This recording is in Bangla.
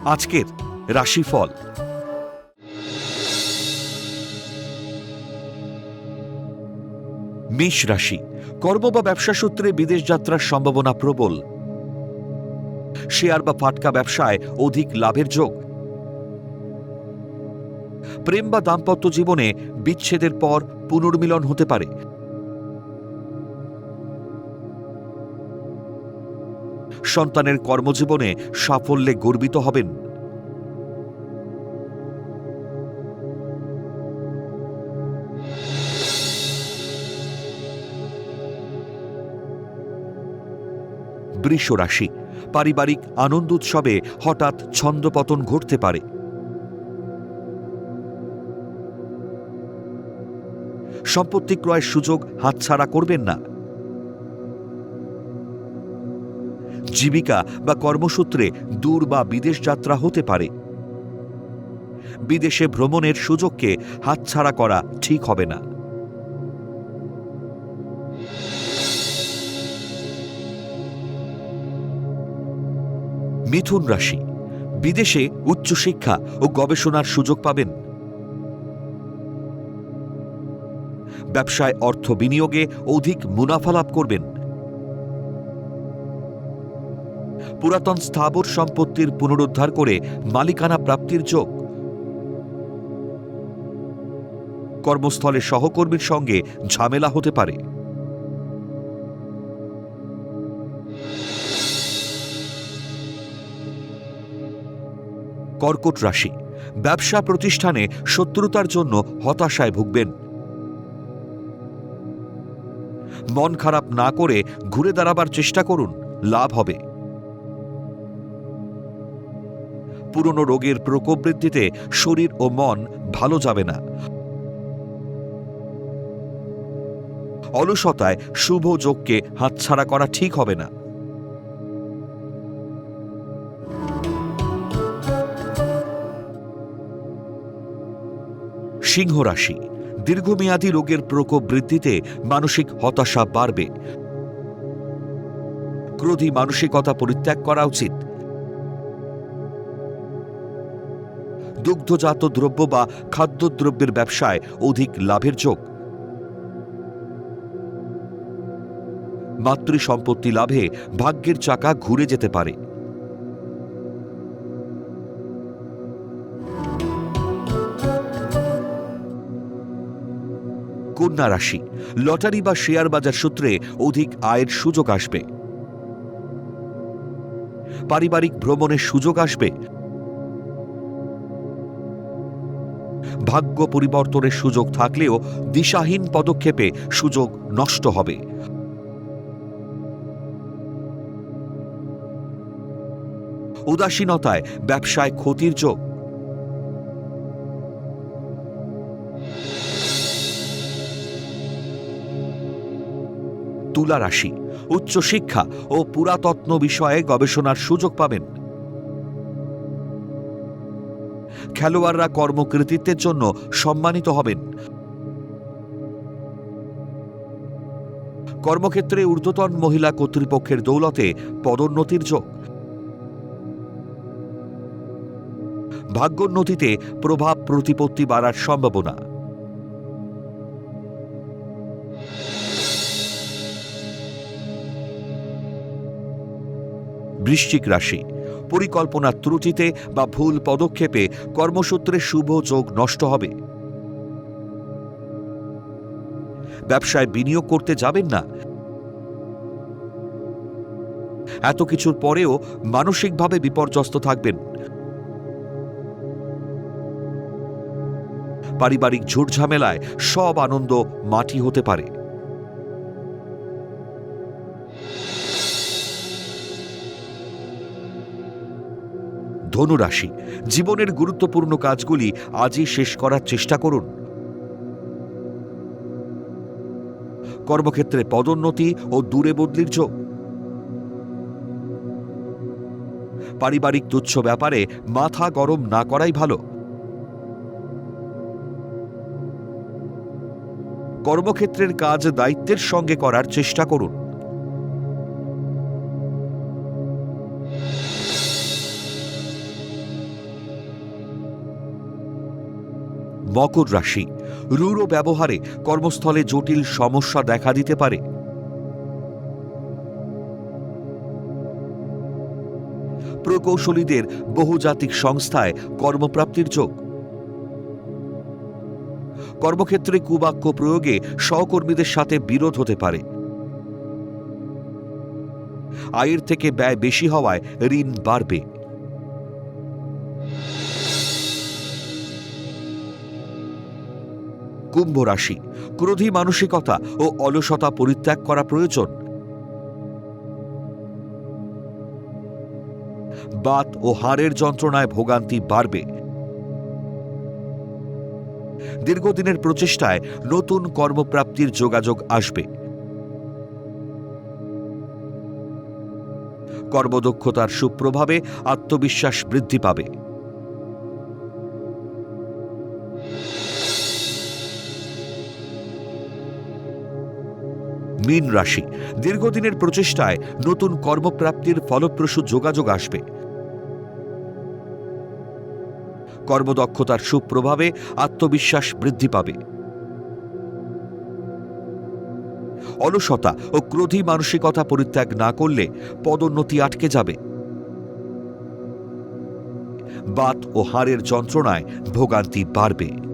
আজকের রাশিফল। মেষ রাশি, কর্ম বা ব্যবসা সূত্রে বিদেশ যাত্রার সম্ভাবনা প্রবল। শেয়ার বা ফাটকা ব্যবসায় অধিক লাভের যোগ। প্রেম বা দাম্পত্য জীবনে বিচ্ছেদের পর পুনর্মিলন হতে পারে। সন্তানের কর্মজীবনে সাফল্যে গর্বিত হবেন। বৃষ রাশি, পারিবারিক আনন্দ উৎসবে হঠাৎ ছন্দপতন ঘটতে পারে। সম্পত্তি ক্রয়ের সুযোগ হাতছাড়া করবেন না। জীবিকা বা কর্মসূত্রে দূর বা বিদেশ যাত্রা হতে পারে। বিদেশে ভ্রমণের সুযোগকে হাতছাড়া করা ঠিক হবে না। মিথুন রাশি, বিদেশে উচ্চশিক্ষা ও গবেষণার সুযোগ পাবেন। ব্যবসায় অর্থ বিনিয়োগে অধিক মুনাফা লাভ করবেন। পুরাতন স্থাবর সম্পত্তির পুনরুদ্ধার করে মালিকানা প্রাপ্তির যোগ। কর্মস্থলে সহকর্মীর সঙ্গে ঝামেলা হতে পারে। কর্কট রাশি, ব্যবসা প্রতিষ্ঠানে শত্রুতার জন্য হতাশায় ভুগবেন। মন খারাপ না করে ঘুরে দাঁড়াবার চেষ্টা করুন, লাভ হবে। পুরনো রোগের প্রকোপ বৃদ্ধিতে শরীর ও মন ভালো যাবে না। অলসতায় শুভ যোগকে হাতছাড়া করা ঠিক হবে না। সিংহ রাশি, দীর্ঘমেয়াদী রোগের প্রকোপ বৃদ্ধিতে মানসিক হতাশা বাড়বে। ক্রোধী মানসিকতা পরিত্যাগ করা উচিত। দুগ্ধজাত দ্রব্য বা খাদ্যদ্রব্যের ব্যবসায় অধিক লাভের যোগ। মাতৃ সম্পত্তি লাভে ভাগ্যের চাকা ঘুরে যেতে পারে। কন্যা রাশি, লটারি বা শেয়ার বাজার সূত্রে অধিক আয়ের সুযোগ আসবে। পারিবারিক ভ্রমণের সুযোগ আসবে। ভাগ্য পরিবর্তনের সুযোগ থাকলেও দিশাহীন পদক্ষেপে সুযোগ নষ্ট হবে। উদাসীনতায় ব্যবসায় ক্ষতির যোগ। তুলা রাশি, উচ্চশিক্ষা ও পুরাতত্ত্ব বিষয়ে গবেষণার সুযোগ পাবেন। খেলোয়াড়রা কর্মকৃতিত্বের জন্য সম্মানিত হবেন। কর্মক্ষেত্রে ঊর্ধ্বতন মহিলা কর্তৃপক্ষের দৌলতে পদোন্নতির যোগ। ভাগ্যোন্নতিতে প্রভাব প্রতিপত্তি বাড়ার সম্ভাবনা। বৃশ্চিক রাশি, পরিকল্পনার ত্রুটিতে বা ভুল পদক্ষেপে কর্মসূত্রে শুভ যোগ নষ্ট হবে। ব্যবসায় বিনিয়োগ করতে যাবেন না। এত কিছুর পরেও মানসিকভাবে বিপর্যস্ত থাকবেন। পারিবারিক ঝুটঝামেলায় সব আনন্দ মাটি হতে পারে। ধনু রাশি, জীবনের গুরুত্বপূর্ণ কাজগুলি আজই শেষ করার চেষ্টা করুন। কর্মক্ষেত্রে পদোন্নতি ও দূরে বদলির যোগ। পারিবারিক তুচ্ছ ব্যাপারে মাথা গরম না করাই ভালো। কর্মক্ষেত্রের কাজ দায়িত্বের সঙ্গে করার চেষ্টা করুন। মকর রাশি, রূঢ় ব্যবহারে কর্মস্থলে জটিল সমস্যা দেখা দিতে পারে। প্রকৌশলীদের বহুজাতিক সংস্থায় কর্মপ্রাপ্তির যোগ। কর্মক্ষেত্রে কুবাক্য প্রয়োগে সহকর্মীদের সাথে বিরোধ হতে পারে। আয়ের থেকে ব্যয় বেশি হওয়ায় ঋণ বাড়বে। কুম্ভ রাশি, ক্রোধী মানসিকতা ও অলসতা পরিত্যাগ করা প্রয়োজন। বাত ও হাড়ের যন্ত্রণায় ভোগান্তি বাড়বে। দীর্ঘদিনের প্রচেষ্টায় নতুন কর্মপ্রাপ্তির যোগাযোগ আসবে। কর্মদক্ষতার সুপ্রভাবে আত্মবিশ্বাস বৃদ্ধি পাবে। মীন রাশি, দীর্ঘদিনের প্রচেষ্টায় নতুন কর্মপ্রাপ্তির ফলপ্রসূ যোগাযোগ আসবে। কর্মদক্ষতার সুপ্রভাবে আত্মবিশ্বাস বৃদ্ধি পাবে। অলসতা ও ক্রোধী মানসিকতা পরিত্যাগ না করলে পদোন্নতি আটকে যাবে। বাত ও হাড়ের যন্ত্রণায় ভোগান্তি বাড়বে।